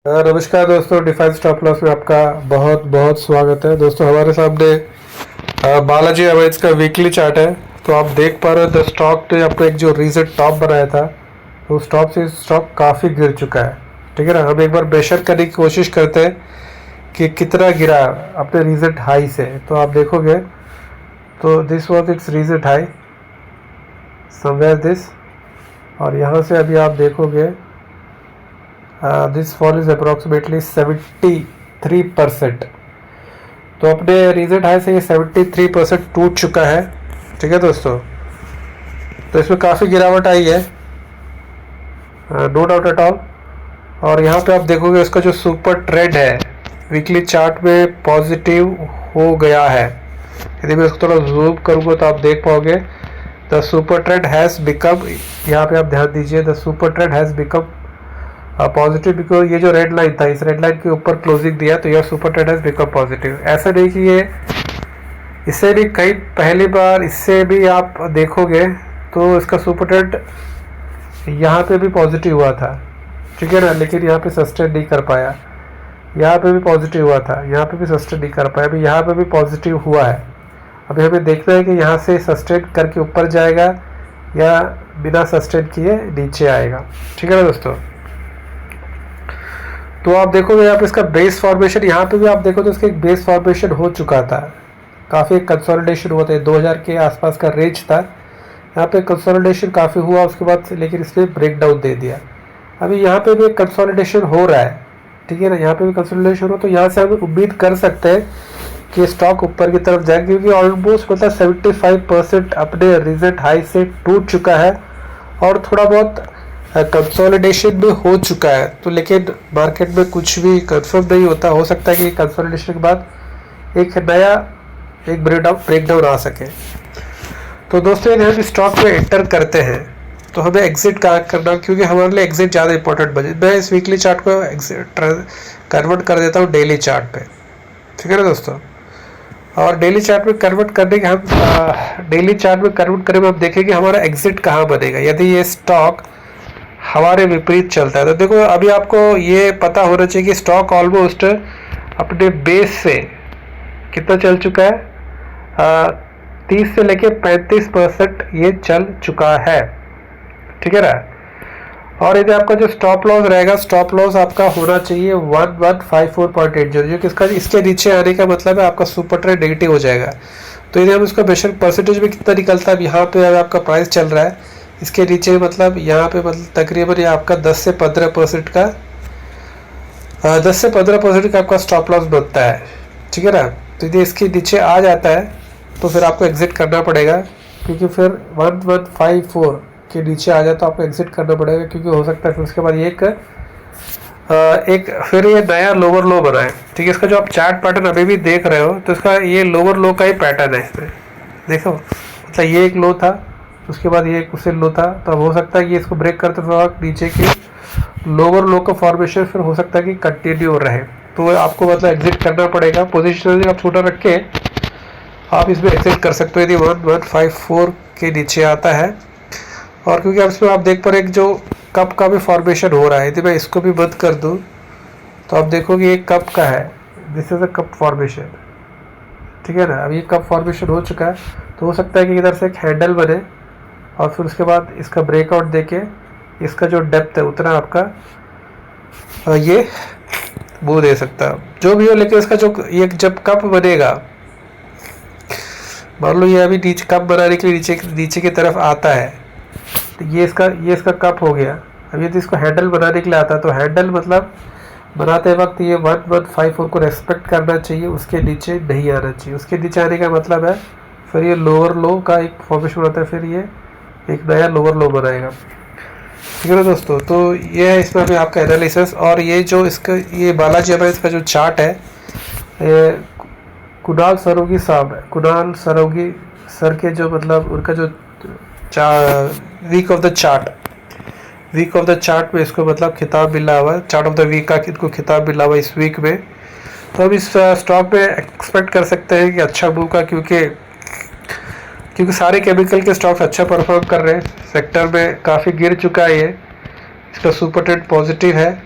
नमस्कार दोस्तों, define stop loss में आपका बहुत बहुत स्वागत है। दोस्तों हमारे सामने बालाजी अमेज का वीकली चार्ट है। तो आप देख पा रहे हो द स्टॉक ने अपना एक जो रीसेंट टॉप बनाया था, तो उस टॉप से स्टॉक काफ़ी गिर चुका है। ठीक है ना। हम एक बार बेशक करने की कोशिश करते हैं कि कितना गिरा अपने रीसेंट हाई से। तो आप देखोगे तो this was it's recent high somewhere this, और यहाँ से अभी आप देखोगे दिस फॉल इज अप्रॉक्सीमेटली 73%। तो अपने रीसेंट हाई से ये 73% टूट चुका है। ठीक है दोस्तों, तो इसमें काफ़ी गिरावट आई है, नो डाउट एट ऑल। और यहाँ पे आप देखोगे इसका जो सुपर ट्रेंड है वीकली चार्ट में पॉजिटिव हो गया है। यदि मैं इसको थोड़ा जूम करूँगा तो आप देख पाओगे the super trend has become, यहाँ पे आप ध्यान दीजिए, the super trend has become positive because ये जो रेड लाइन था, इस रेड लाइन के ऊपर क्लोजिंग दिया तो यह super trend has become positive. ऐसा नहीं कि ये इससे भी कई पहली बार इससे भी आप देखोगे तो इसका सुपर ट्रेंड यहाँ पे भी पॉजिटिव हुआ था। ठीक है ना, लेकिन यहाँ पे सस्टेन नहीं कर पाया। यहाँ पे भी पॉजिटिव हुआ था, यहाँ पे भी सस्टेन नहीं कर पाया। अभी यहाँ पे भी पॉजिटिव हुआ है। अभी हमें देखना है कि यहाँ से सस्टेन करके ऊपर जाएगा या बिना सस्टेन किए नीचे आएगा। ठीक है ना दोस्तों। तो आप देखोगे यहाँ पे इसका बेस फॉर्मेशन, यहाँ पे भी आप देखो तो इसका एक बेस फॉर्मेशन हो चुका था, काफ़ी कंसोलिडेशन हुआ था। 2000 के आसपास का रेंज था, यहाँ पे कंसोलिडेशन काफ़ी हुआ उसके बाद, लेकिन इसने ब्रेक डाउन दे दिया। अभी यहाँ पे भी एक कंसोलिडेशन हो रहा है। ठीक है ना, यहाँ पे भी कंसोलिडेशन हो, तो यहाँ से हम उम्मीद कर सकते हैं कि स्टॉक ऊपर की तरफ जाएगा, क्योंकि ऑलमोस्ट मतलब 75% अपने रिजल्ट हाई से टूट चुका है और थोड़ा बहुत कंसोलिडेशन भी हो चुका है। तो लेकिन मार्केट में कुछ भी कंफर्म नहीं होता, हो सकता है कि कंसोलिडेशन के बाद एक नया एक ब्रेकडाउन आ सके। तो दोस्तों यदि हम स्टॉक में एंटर करते हैं तो हमें एग्जिट कहाँ करना, क्योंकि हमारे लिए एग्जिट ज़्यादा इंपॉर्टेंट बने। मैं इस वीकली चार्ट को कन्वर्ट कर देता हूँ डेली चार्ट पे। ठीक है ना दोस्तों। और डेली चार्ट में कन्वर्ट करने के हम डेली चार्ट में कन्वर्ट करेंगे, हम देखेंगे हमारा एग्जिट कहाँ बनेगा यदि ये स्टॉक हमारे विपरीत चलता है। तो देखो अभी आपको ये पता होना चाहिए कि स्टॉक ऑलमोस्ट अपने बेस से कितना चल चुका है, 30 से लेके 35% ये चल चुका है। ठीक है ना। और यदि आपका जो स्टॉप लॉस रहेगा, स्टॉप लॉस आपका होना चाहिए 1154.80, जो कि इसके नीचे आने का मतलब है आपका सुपर ट्रेंड नेगेटिव हो जाएगा। तो यदि हम इसका बेशक परसेंटेज में कितना निकलता है, यहाँ पे अगर आपका प्राइस चल रहा है इसके नीचे, मतलब यहाँ पे मतलब तकरीबन ये आपका 10 से 15% का 10 से 15% का आपका स्टॉप लॉस बनता है। ठीक है ना। तो यदि इसके नीचे आ जाता है तो फिर आपको एग्जिट करना पड़ेगा, क्योंकि फिर 1154 के नीचे आ जाए तो आपको एग्जिट करना पड़ेगा, क्योंकि हो सकता है फिर उसके बाद एक फिर ये नया लोअर लो बनाए। ठीक है, इसका जो आप चार्ट पैटर्न अभी भी देख रहे हो तो इसका ये लोअर लो का ही पैटर्न है। इसमें देखो मतलब ये एक लो था, उसके बाद ये उससे लो था, तो अब हो सकता है कि इसको ब्रेक करते वक्त नीचे की लोअर लो का फॉर्मेशन फिर हो सकता है कि कंटिन्यू रहे। तो आपको मतलब एग्जिट करना पड़ेगा। पोजीशन आप छोटा रख के आप इसमें एग्जिट कर सकते हो यदि 1154 के नीचे आता है। और क्योंकि अब इसमें आप देख पर एक जो कप का भी फॉर्मेशन हो रहा है, यदि मैं इसको भी बंद कर दूँ तो आप देखोगे ये कप का है, this is a cup formation. ठीक है ना। अब ये कप फॉर्मेशन हो चुका है, तो हो सकता है कि इधर से एक हैंडल बने और फिर उसके बाद इसका ब्रेकआउट देके इसका जो डेप्थ है उतना आपका ये वो दे सकता है, जो भी हो। लेकिन इसका जो ये जब कप बनेगा, मान लो ये अभी नीचे कप बनाने के लिए नीचे की तरफ आता है, तो ये इसका कप हो गया। अब यदि इसको हैंडल बनाने के लिए आता है तो हैंडल मतलब बनाते वक्त ये 1154 को रेस्पेक्ट करना चाहिए, उसके नीचे नहीं आना चाहिए। उसके नीचे आने का मतलब है फिर ये लोअर लो का एक फॉर्मेशन होता है, फिर ये एक नया लोअर लो बनाएगा। ठीक है ना दोस्तों। तो ये है इसमें अभी आपका एनालिसिस। और ये जो इसका ये बालाजी अमेज का जो चार्ट है, कुणाल सरोगी साहब है, कुणाल सरोगी सर के जो मतलब उनका जो वीक ऑफ द चार्ट में इसको मतलब खिताब मिला हुआ है, चार्ट ऑफ द वीक का इनको खिताब मिला हुआ है इस वीक में। तो हम इस स्टॉक में एक्सपेक्ट कर सकते हैं कि अच्छा मूव का, क्योंकि सारे केमिकल के स्टॉक्स अच्छा परफॉर्म कर रहे हैं। सेक्टर में काफ़ी गिर चुका है ये, इसका सुपर ट्रेंड पॉजिटिव है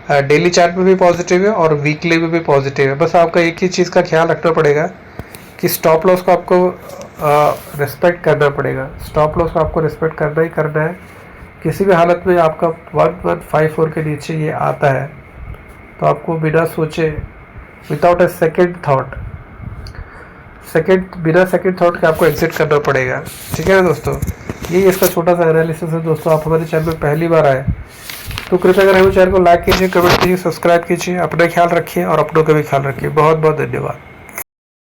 डेली चार्ट में भी पॉजिटिव है और वीकली में भी पॉजिटिव है। बस आपका एक ही चीज़ का ख्याल रखना पड़ेगा कि स्टॉप लॉस को आपको रिस्पेक्ट करना पड़ेगा। स्टॉप लॉस को आपको रिस्पेक्ट करना ही करना है। किसी भी हालत में आपका 1154 के नीचे ये आता है तो आपको बिना सोचे, विदाउट ए सेकेंड थॉट, बिना सेकेंड थॉट के आपको एग्जिट करना पड़ेगा। ठीक है ना दोस्तों, ये इसका छोटा सा एनालिसिस है। दोस्तों आप हमारे चैनल में पहली बार आए तो कृपया कर हमारे चैनल को लाइक कीजिए, कमेंट कीजिए, सब्सक्राइब कीजिए। अपना ख्याल रखिए और अपनों का भी ख्याल रखिए। बहुत बहुत धन्यवाद।